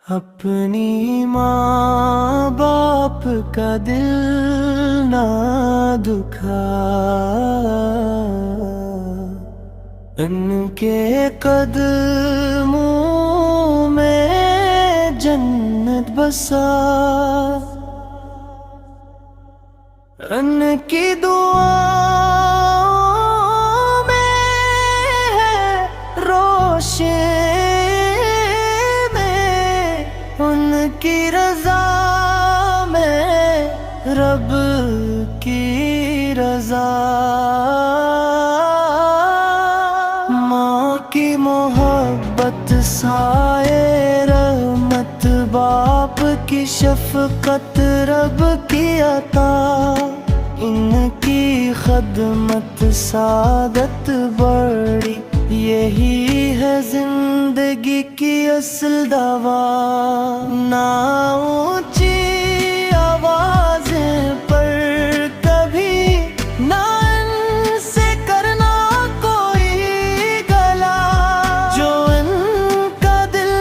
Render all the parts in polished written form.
اپنی ماں باپ کا دل نہ دکھا، ان کے قدموں میں جنت بسا، ان کی دعاؤں میں ہے روشن، ان کی رضا میں رب کی رضا، ماں کی محبت سائے رحمت، باپ کی شفقت رب کی عطا، ان کی خدمت سعادت بڑی، یہی ہے زندگی کی اصل دوا، نہ اونچی آوازیں پر کبھی، نہ ان سے کرنا کوئی گلا، جو ان کا دل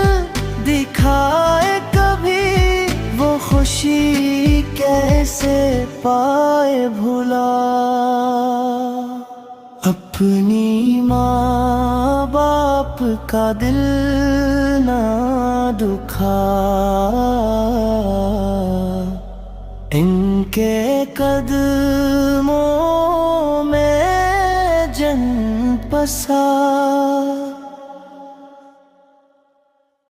دکھائے کبھی، وہ خوشی کیسے پائے بھلا۔ اپنی ماں باپ کا دل نہ دکھا، ان کے قدموں میں جنت بسا۔